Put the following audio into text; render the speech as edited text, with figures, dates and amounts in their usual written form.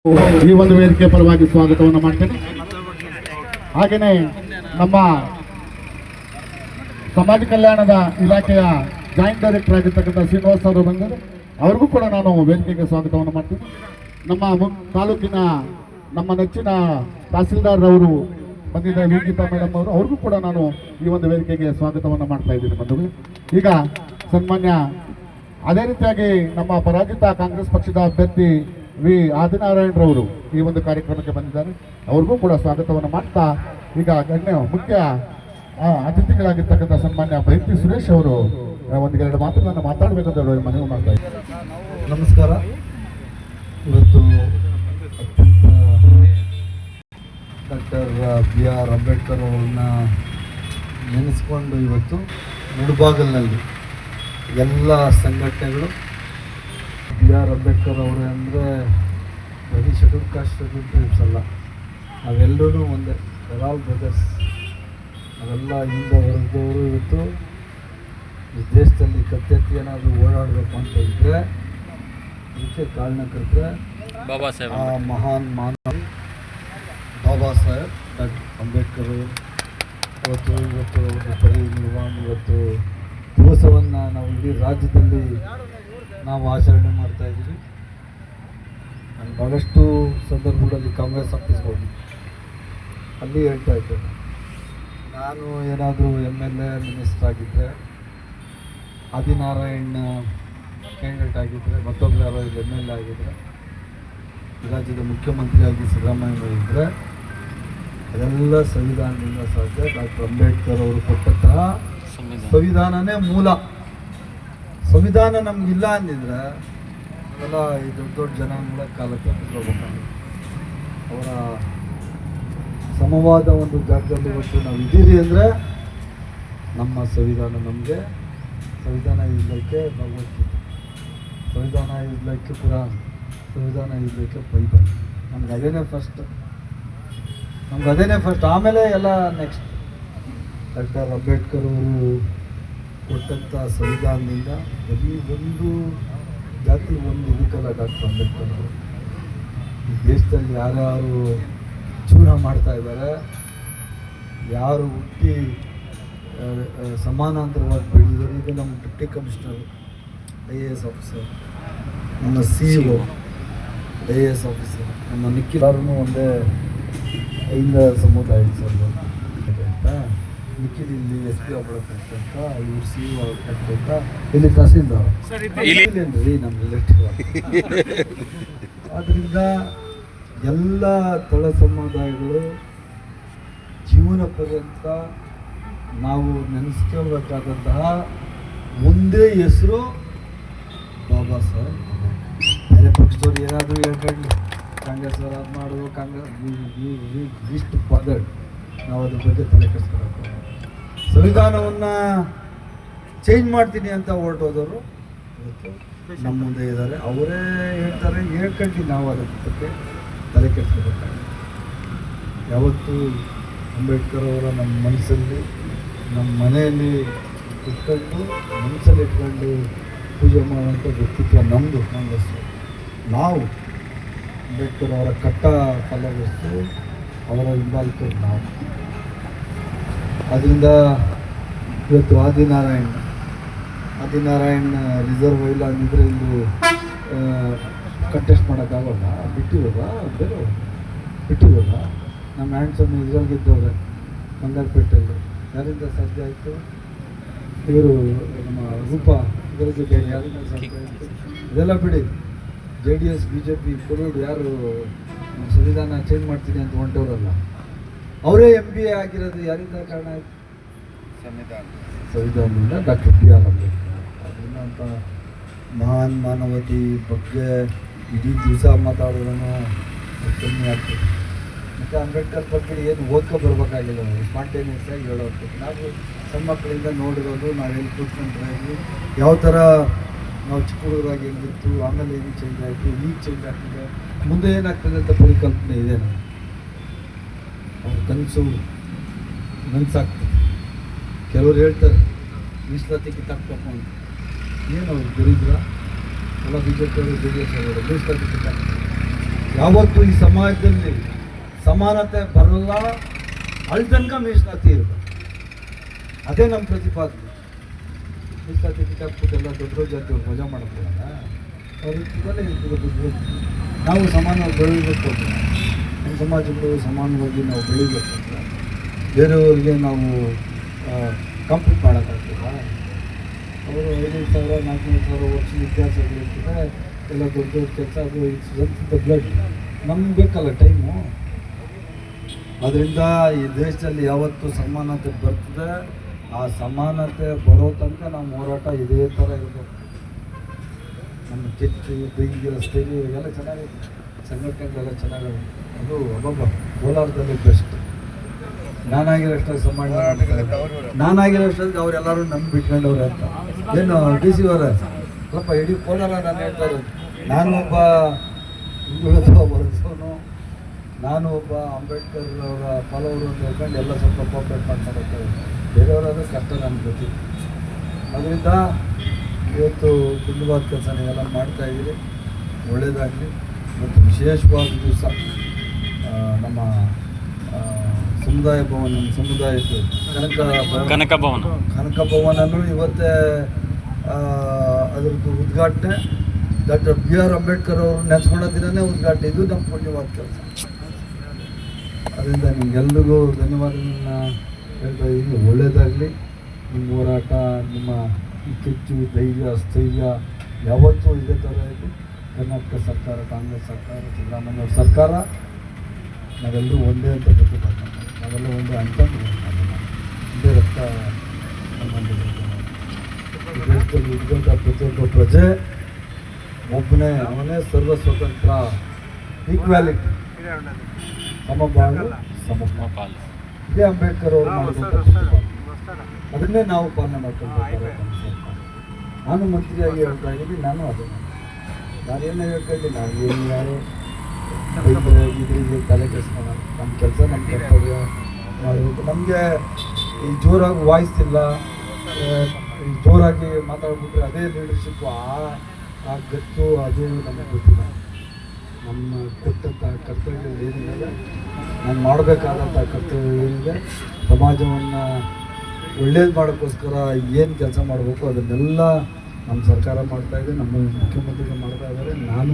ಈ ಒಂದು ವೇದಿಕೆ ಪರವಾಗಿ ಸ್ವಾಗತವನ್ನು ಮಾಡ್ತೇನೆ. ಹಾಗೆಯೇ ನಮ್ಮ ಸಮಾಜ ಕಲ್ಯಾಣದ ಇಲಾಖೆಯ ಜಾಯಿಂಟ್ ಡೈರೆಕ್ಟರ್ ಆಗಿರ್ತಕ್ಕಂಥ ಶ್ರೀನಿವಾಸ್ ಅವರು ಬಂದರೆ ಅವ್ರಿಗೂ ಕೂಡ ನಾನು ವೇದಿಕೆಗೆ ಸ್ವಾಗತವನ್ನು ಮಾಡ್ತೀನಿ. ನಮ್ಮ ತಾಲೂಕಿನ ನಮ್ಮ ನೆಚ್ಚಿನ ತಹಸೀಲ್ದಾರ್ ಅವರು ಬಂದಿದ್ದಾರೆ, ವಿಗೀತಾ ಮೇಡಮ್ ಅವರು, ಅವ್ರಿಗೂ ಕೂಡ ನಾನು ಈ ಒಂದು ವೇದಿಕೆಗೆ ಸ್ವಾಗತವನ್ನು ಮಾಡ್ತಾ ಇದ್ದೀನಿ ಬಂಧುಗಳು. ಈಗ ಸನ್ಮಾನ್ಯ ಅದೇ ರೀತಿಯಾಗಿ ನಮ್ಮ ಪರಾಜಿತ ಕಾಂಗ್ರೆಸ್ ಪಕ್ಷದ ಅಭ್ಯರ್ಥಿ ವಿ ಆದಿನಾರಾಯಣರವರು ಈ ಒಂದು ಕಾರ್ಯಕ್ರಮಕ್ಕೆ ಬಂದಿದ್ದಾರೆ, ಅವ್ರಿಗೂ ಕೂಡ ಸ್ವಾಗತವನ್ನು ಮಾಡ್ತಾ ಈಗ ಮುಖ್ಯ ಅತಿಥಿಗಳಾಗಿರ್ತಕ್ಕಂಥ ಸನ್ಮಾನ್ಯ ಬೈತಿ ಸುರೇಶ್ ಅವರು ಒಂದೆರಡು ಮಾತುಗಳನ್ನು ಮಾತಾಡಬೇಕಂತ ಮನವಿ ಮಾಡ್ತಾ ಇದ್ದಾರೆ. ನಮಸ್ಕಾರ. ಇವತ್ತು ಡಾಕ್ಟರ್ ಬಿ ಆರ್ ಅಂಬೇಡ್ಕರ್ ಅವ್ರನ್ನ ನೆನೆಸ್ಕೊಂಡು ಇವತ್ತು ಮುಳುಬಾಗಿಲಿನಲ್ಲಿ ಎಲ್ಲ ಸಂಘಟನೆಗಳು ಬಿ ಆರ್ ಅಂಬೇಡ್ಕರ್ ಅವರೇ ಅಂದರೆ ಬರೀ ಶೆಡ್ಯೂಲ್ ಕಾಸ್ಟ್ ಶೆಡ್ಯೂಲ್ ಟ್ರೈಬ್ಸ್ ಅಲ್ಲ, ನಾವೆಲ್ಲರೂ ಒಂದೇ, ಆಲ್ ಬ್ರದರ್ಸ್. ಅವೆಲ್ಲ ಹಿಂದೆ ಹೊರದವರು ಇವತ್ತು ಈ ದೇಶದಲ್ಲಿ ಕತ್ತೆತ್ತಿ ಏನಾದರೂ ಓಡಾಡಬೇಕು ಅಂತ ಇದ್ದರೆ ಇದಕ್ಕೆ ಕಾರಣಕರ್ತರೆ ಆ ಮಹಾನ್ ಮಾನವ ಬಾಬಾ ಸಾಹೇಬ್ ಡಾಕ್ಟರ್ ಅಂಬೇಡ್ಕರ್ ಇವತ್ತು ಅವ್ರ ಪರಿನಿರ್ವಾಣ ಇವತ್ತು ದಿವಸವನ್ನು ನಾವು ಇಡೀ ರಾಜ್ಯದಲ್ಲಿ ನಾವು ಆಚರಣೆ ಮಾಡ್ತಾಯಿದ್ದೀವಿ. ನಾನು ಭಾಳಷ್ಟು ಸಂದರ್ಭಗಳಲ್ಲಿ ಕಾಂಗ್ರೆಸ್ ಆಫೀಸ್ಗೆ ಹೋಗಿ ಅಲ್ಲಿ ಹೇಳ್ತಾ ಇದ್ದೆ, ನಾನು ಏನಾದರೂ MLA ಮಿನಿಸ್ಟರ್ ಆಗಿದ್ದರೆ, ಆದಿನಾರಾಯಣ ಕ್ಯಾಂಡಿಡೇಟ್ ಆಗಿದ್ದರೆ, ಮತ್ತೊಬ್ಬರು ಯಾರೋ MLA ಆಗಿದ್ದರೆ, ರಾಜ್ಯದ ಮುಖ್ಯಮಂತ್ರಿಯಾಗಿ ಸಿದ್ದರಾಮಯ್ಯ ಇದ್ದರೆ ಅದೆಲ್ಲ ಸಂವಿಧಾನದಿಂದ ಸಾಧ್ಯ. ಡಾಕ್ಟರ್ ಅಂಬೇಡ್ಕರ್ ಅವರು ಕೊಟ್ಟಂತಹ ಸಂವಿಧಾನನೇ ಮೂಲ. ಸಂವಿಧಾನ ನಮಗಿಲ್ಲ ಅಂದಿದ್ರೆ ಅವೆಲ್ಲ ಈ ದೊಡ್ಡ ದೊಡ್ಡ ಜನಾಂಗಗಳ ಕಾಲಕ್ಕೆ ಕುತ್ಕೋಬೇಕಾಗುತ್ತೆ. ಅವರ ಸಮವಾದ ಒಂದು ಜಾಗದಲ್ಲಿ ಇವತ್ತು ನಾವು ಇದ್ದೀರಿ ಅಂದರೆ ನಮ್ಮ ಸಂವಿಧಾನ ನಮಗೆ. ಸಂವಿಧಾನ ಇರಲಿಕ್ಕೆ ಭಗವದ್ಗೀತೆ, ಸಂವಿಧಾನ ಇರಲಿಕ್ಕೆ ಪುರಾಣ, ಸಂವಿಧಾನ ಇರಲಿಕ್ಕೆ ಬೈಬಲ್. ನಮ್ಗೆ ಅದೇನೇ ಫಸ್ಟ್, ಆಮೇಲೆ ಎಲ್ಲ ನೆಕ್ಸ್ಟ್. ಡಾಕ್ಟರ್ ಅಂಬೇಡ್ಕರ್ ಅವರು ಕೊಟ್ಟಂಥ ಸಂವಿಧಾನದಿಂದ ಬರೀ ಒಂದು ಜಾತಿ ಒಂದು ಇದಕ್ಕಲ್ಲ. ಡಾಕ್ಟರ್ ಅಂಬೇಡ್ಕರ್ ಅವರು ಈ ದೇಶದಲ್ಲಿ ಯಾರ್ಯಾರು ಜೀವನ ಮಾಡ್ತಾ ಇದ್ದಾರೆ, ಯಾರು ಹುಟ್ಟಿ ಸಮಾನಾಂತರವಾಗಿ ಬೆಳೆದಿದ್ದಾರೆ. ಈಗ ನಮ್ಮ ಡಿಪ್ಟಿ ಕಮಿಷನರ್ IAS ಆಫೀಸರ್, ನಮ್ಮ CEO IAS ಆಫೀಸರ್, ನಮ್ಮ ನಿಖಿಲಾರನು ಒಂದೇ ಐದ ಸಮುದಾಯ ಅಂತ ನಿಖಿಲ್ ಇಲ್ಲಿ SP ಆಗ್ಬಿಡಕ್ಕಂತ, ಇವ್ರು CEO ಆಗ್ಬೇಕಂತ ಇಲ್ಲಿ ತಹಸೀಲ್ದಾರ್ ರೀ ನಮ್ಮ ರಿಲೇಟಿವ್. ಆದ್ದರಿಂದ ಎಲ್ಲ ತಳ ಸಮುದಾಯಗಳು ಜೀವನ ಪರ್ಯಂತ ನಾವು ನೆನೆಸ್ಕೋಬೇಕಾದಂತಹ ಒಂದೇ ಹೆಸರು ಬಾಬಾ ಸಾಹೇಬ್. ಬೇರೆ ಪಕ್ಷದವ್ರು ಏನಾದರೂ ಹೇಳ್ಕೊಂಡು ಕಾಂಗ್ರೆಸ್ ಅವರು ಅದು ಮಾಡೋದು, ಕಾಂಗ್ರೆಸ್ ಇಷ್ಟು ಬಾದರ್ಡ್, ನಾವು ಅದ್ರ ಬಗ್ಗೆ ತಲೆ ಕೆಡಿಸ್ಕೊಬೇಕು. ಸಂವಿಧಾನವನ್ನು ಚೇಂಜ್ ಮಾಡ್ತೀನಿ ಅಂತ ಹೊರಟೋದವರು ಇವತ್ತು ನಮ್ಮ ಮುಂದೆ ಇದ್ದಾರೆ. ಅವರೇ ಹೇಳ್ತಾರೆ, ಹೇಳ್ಕೊಂಡು ನಾವು ಅದ್ರ ಬಗ್ಗೆ ತಲೆ ಕೆಡಿಸ್ಕೋಬೇಕಾಗಿದೆ. ಯಾವತ್ತೂ ಅಂಬೇಡ್ಕರ್ ಅವರ ನಮ್ಮ ಮನಸ್ಸಲ್ಲಿ, ನಮ್ಮ ಮನೆಯಲ್ಲಿ ಇಟ್ಕೊಂಡು, ಮನಸ್ಸಲ್ಲಿ ಇಟ್ಕೊಂಡು ಪೂಜೆ ಮಾಡುವಂಥ ವ್ಯಕ್ತಿತ್ವ ನಮ್ಮದು ಕಾಂಗ್ರೆಸ್. ನಾವು ಅಂಬೇಡ್ಕರ್ ಅವರ ಕಟ್ಟ ಫಲವಸ್ತು, ಅವರ ಹಿಂಬಾಲಿಕರು ನಾವು. ಅದರಿಂದ ಇವತ್ತು ಆದಿನಾರಾಯಣ ರಿಸರ್ವ್ ಇಲ್ಲ ಅಂದಿದ್ರೆ ಇಲ್ಲಿ ಕಂಟೆಸ್ಟ್ ಮಾಡೋಕ್ಕಾಗಲ್ಲ. ಬಿಟ್ಟಿರೋದ ನಮ್ಮ ಹ್ಯಾಂಡ್ಸನ್ನು ಇದ್ರಲ್ಲಿ ಗೆದ್ದವ್ರೆ ಬಂಗಾರಪೇಟೆಯಲ್ಲಿ. ಯಾರಿಂದ ಸಾಧ್ಯ ಆಯಿತು? ಇವರು ನಮ್ಮ ರೂಪ ಇದರಲ್ಲಿ ಯಾರಿಂದ ಸಾಧ್ಯ ಆಯಿತು? ಇದೆಲ್ಲ ಬಿಡಿ, JDS BJP ಕೊಡೋದು ಯಾರು ಸಂವಿಧಾನ ಚೇಂಜ್ ಮಾಡ್ತೀನಿ ಅಂತ ಹೊಂಟವರಲ್ಲ, ಅವರೇ MBA ಆಗಿರೋದು ಯಾರಿಂದ ಕಾರಣ ಆಯಿತು? ಸಂವಿಧಾನದಿಂದ ಡಾಕ್ಟರ್ ಬಿ ಆರ್ ಅಂಬೇಡ್ಕರ್. ಅದರಿಂದ ಅಂತ ಮಹಾನ್ ಮಾನವತೆ ಬಗ್ಗೆ ಇಡೀ ದಿವಸ ಮಾತಾಡೋದನ್ನು ಕಮ್ಮಿ ಆಗ್ತದೆ. ಮತ್ತು ಅಂಬೇಡ್ಕರ್ ಬಗ್ಗೆ ಏನು ಓದ್ಕೊ ಬರ್ಬೇಕಾಗಿಲ್ಲ, ಸ್ಪಾಂಟೇನಿಯಸ್ ಆಗಿ ಹೇಳೋದು. ನಾವು ಸಣ್ಣ ಮಕ್ಕಳಿಂದ ನೋಡಿರೋದು, ನಾವೆಲ್ಲಿ ಕೂತ್ಕೊಂಡ್ರೆ ಯಾವ ಥರ ನಾವು ಚಿಕ್ಕ ಹುಡುಗರಾಗಿ ಹೆಂಗಿತ್ತು, ಆಮೇಲೆ ಏನು ಚೇಂಜ್ ಆಯಿತು, ಈಗ ಚೇಂಜ್ ಆಗ್ತದೆ, ಮುಂದೆ ಏನಾಗ್ತದೆ ಅಂತ ಪರಿಕಲ್ಪನೆ ಇದೆ. ನಾವು ಅವ್ರ ಕನಸಾಗ್ತದೆ. ಕೆಲವರು ಹೇಳ್ತಾರೆ ಮೀಸಲಾತಿ ಕಿತ್ತಾಕ್ಬೇಕು ಅಂತ. ಏನು ಅವ್ರು ದರಿದ್ರ ಎಲ್ಲ BJP ಅವರು JDS ಅವರು ಮೀಸಲಾತಿ ಕಿತ್ತಾಕ್ತಾರೆ. ಯಾವತ್ತೂ ಈ ಸಮಾಜದಲ್ಲಿ ಸಮಾನತೆ ಬರಲ್ಲ, ಅಲ್ಲಿ ತನಕ ಮೀಸಲಾತಿ ಇರಬೇಕು. ಅದೇ ನಮ್ಮ ಪ್ರತಿಪಾದನೆ. ಮೀಸಲಾತಿ ಕಿತ್ತಾಕ್ಬಿಟ್ಟು ಎಲ್ಲ ದೊಡ್ಡ ಜಾತಿಯವ್ರು ಮಜಾ ಮಾಡ್ಕೊಳ್ಳೋಣ, ನಾವು ಸಮಾನವಾಗಿ ಬೆಳೀಬೇಕು ಅಂತ, ನಮ್ಮ ಸಮಾಜಗಳು ಸಮಾನವಾಗಿ ನಾವು ಬೆಳೀಬೇಕು ಅಂತ ಬೇರೆಯವ್ರಿಗೆ ನಾವು ಕಂಪ್ಲೀಟ್ ಮಾಡೋಕ್ಕಾಗ್ತದ? ಅವರು 5,000 4,000 ವರ್ಷದ ಇತಿಹಾಸಗಳಿರ್ತದೆ, ಎಲ್ಲ ದೊಡ್ಡ ದೊಡ್ಡ ಕೆಲಸ, ಅದು ಇಟ್ಸ್ ಬ್ಲಡ್. ನಮ್ಗೆ ಬೇಕಲ್ಲ ಟೈಮು. ಅದರಿಂದ ಈ ದೇಶದಲ್ಲಿ ಯಾವತ್ತು ಸಮಾನತೆ ಬರ್ತದೆ, ಆ ಸಮಾನತೆ ಬರೋ ತನಕ ನಮ್ಮ ಹೋರಾಟ ಇದೇ ಥರ ಇರಬೇಕು. ನಮ್ಮ ಕೆಚ್ಚು ಬೆಂಕಿ ರಸ್ತೆಗೆ ಎಲ್ಲ ಚೆನ್ನಾಗಿದೆ, ಸಂಘಟನೆಗಳೆಲ್ಲ ಚೆನ್ನಾಗಿದೆ. ಅದು ಒಬ್ಬೊಬ್ಬ ಕೋಲಾರದಲ್ಲಿ ಬೆಸ್ಟ್. ನಾನಾಗಿರೋಷ್ಟಾಗಿ ಸಮಾಜ ನಾನಾಗಿರೋಷ್ಟಾಗಿ ಅವರೆಲ್ಲರೂ ನನ್ನ ಬಿಟ್ಕೊಂಡವ್ರೆ ಅಂತ. ಏನು ಡಿ ಸಿ ಅವರೇ ಸ್ವಲ್ಪ ಇಡೀ ಕೋಲಾರ ನಾನು ಹೇಳ್ತಾ ಇರೋದು, ನಾನು ಒಬ್ಬ ಹಿಂದುಳಿದವನು, ನಾನು ಒಬ್ಬ ಅಂಬೇಡ್ಕರ್ ಅವರ ಫಾಲೋವರು ಅಂತ ಹೇಳ್ಕೊಂಡು ಎಲ್ಲ ಸ್ವಲ್ಪ ಕೋಪರೇಟ್ ಮಾಡ್ತಾರೆ. ಬೇರೆಯವರಾದ್ರೂ ಕಷ್ಟ ನನಗೆ ಗೊತ್ತಿತ್ತು. ಅದರಿಂದ ಇವತ್ತು ಕುಟುಂಬವಾದ ಕೆಲಸ ನೀವೆಲ್ಲ ಮಾಡ್ತಾಯಿದ್ದೀರಿ, ಒಳ್ಳೆಯದಾಗಲಿ. ಮತ್ತು ವಿಶೇಷವಾದ ದಿವಸ ನಮ್ಮ ಸಮುದಾಯ ಭವನ, ನಮ್ಮ ಸಮುದಾಯದ್ದು ಕನಕ ಭವನಲ್ಲೂ ಇವತ್ತೇ ಅದರದ್ದು ಉದ್ಘಾಟನೆ. ಡಾಕ್ಟರ್ BR ಅಂಬೇಡ್ಕರ್ ಅವರು ನೆನೆಸ್ಕೊಂಡ ದಿನವೇ ಉದ್ಘಾಟನೆ. ಇದು ನಮ್ಮ ಪುಣ್ಯವಾದ ಕೆಲಸ. ಅದರಿಂದ ನಿಮಗೆಲ್ರಿಗೂ ಧನ್ಯವಾದಗಳನ್ನ ಹೇಳ್ತಾ ಇದ್ದೀನಿ. ಒಳ್ಳೆಯದಾಗಲಿ. ನಿಮ್ಮ ಹೋರಾಟ, ನಿಮ್ಮ ಈ ಕಿಚ್ಚು, ಧೈರ್ಯ, ಸ್ಥೈರ್ಯ ಯಾವತ್ತೂ ಇದೇ ಥರ ಇದೆ. ಕರ್ನಾಟಕ ಸರ್ಕಾರ, ಕಾಂಗ್ರೆಸ್ ಸರ್ಕಾರ, ಸಿದ್ದರಾಮಯ್ಯ ಅವ್ರ ಸರ್ಕಾರ, ನಾವೆಲ್ಲರೂ ಒಂದೇ ಅಂತ ಪ್ರತಿಪಾದನೆ. ನಾವೆಲ್ಲ ಒಂದೇ ಅಂತ ಒಂದೇ ರಕ್ತ ಸಂಬಂಧಿಸಿದ ದೇಶದಲ್ಲಿ ಇದ್ದಂಥ ಪ್ರತಿಯೊಬ್ಬ ಪ್ರಜೆ ಒಬ್ಬನೇ, ಅವನೇ ಸರ್ವ ಸ್ವತಂತ್ರ, ಈಕ್ವಾಲಿಟಿ, ಸಮಬಾಳು ಸಮಪಾಲು. ಇದೇ ಅಂಬೇಡ್ಕರ್ ಅವರು ಮಾಡಿದಂಥ ಪ್ರತಿಪಾದನೆ. ಅದನ್ನೇ ನಾವು ಪಾಲನೆ ಮಾಡ್ಕೊಂಡು ನಾನು ಮಂತ್ರಿಯಾಗಿ ಹೇಳ್ತಾ ಇದ್ದೀನಿ. ನಾನು ಅದನ್ನು ನಾನೇನು ಹೇಳ್ಕೊಂಡು ನಾವು ಏನು ಯಾರು ಇದ್ರಿಗೆ ತಲೆ ಕೆಡಿಸ್ಕೊಳ್ಳೋಣ. ನಮ್ಮ ಕೆಲಸ, ನಮ್ಮ ಕರ್ತವ್ಯ ಮಾಡಬೇಕು. ನಮಗೆ ಈ ಜೋರಾಗಿ ವಾಯ್ಸ್ ಇಲ್ಲ, ಈ ಜೋರಾಗಿ ಮಾತಾಡ್ಬಿಟ್ರೆ ಅದೇ ಲೀಡರ್ಶಿಪ್ಪು, ಆ ಗತ್ತು ಅದು ನಮಗೆ ಗೊತ್ತಿಲ್ಲ. ನಮ್ಮ ಕೊಟ್ಟಂಥ ಕರ್ತವ್ಯ ಏನಿದೆ, ನಾನು ಮಾಡಬೇಕಾದಂಥ ಕರ್ತವ್ಯ ಏನಿದೆ, ಸಮಾಜವನ್ನು ಒಳ್ಳೇದು ಮಾಡೋಕ್ಕೋಸ್ಕರ ಏನು ಕೆಲಸ ಮಾಡಬೇಕು ಅದನ್ನೆಲ್ಲ ನಮ್ಮ ಸರ್ಕಾರ ಮಾಡ್ತಾಯಿದೆ, ನಮ್ಮ ಮುಖ್ಯಮಂತ್ರಿಗಳು ಮಾಡ್ತಾ ಇದ್ದಾರೆ. ನಾನು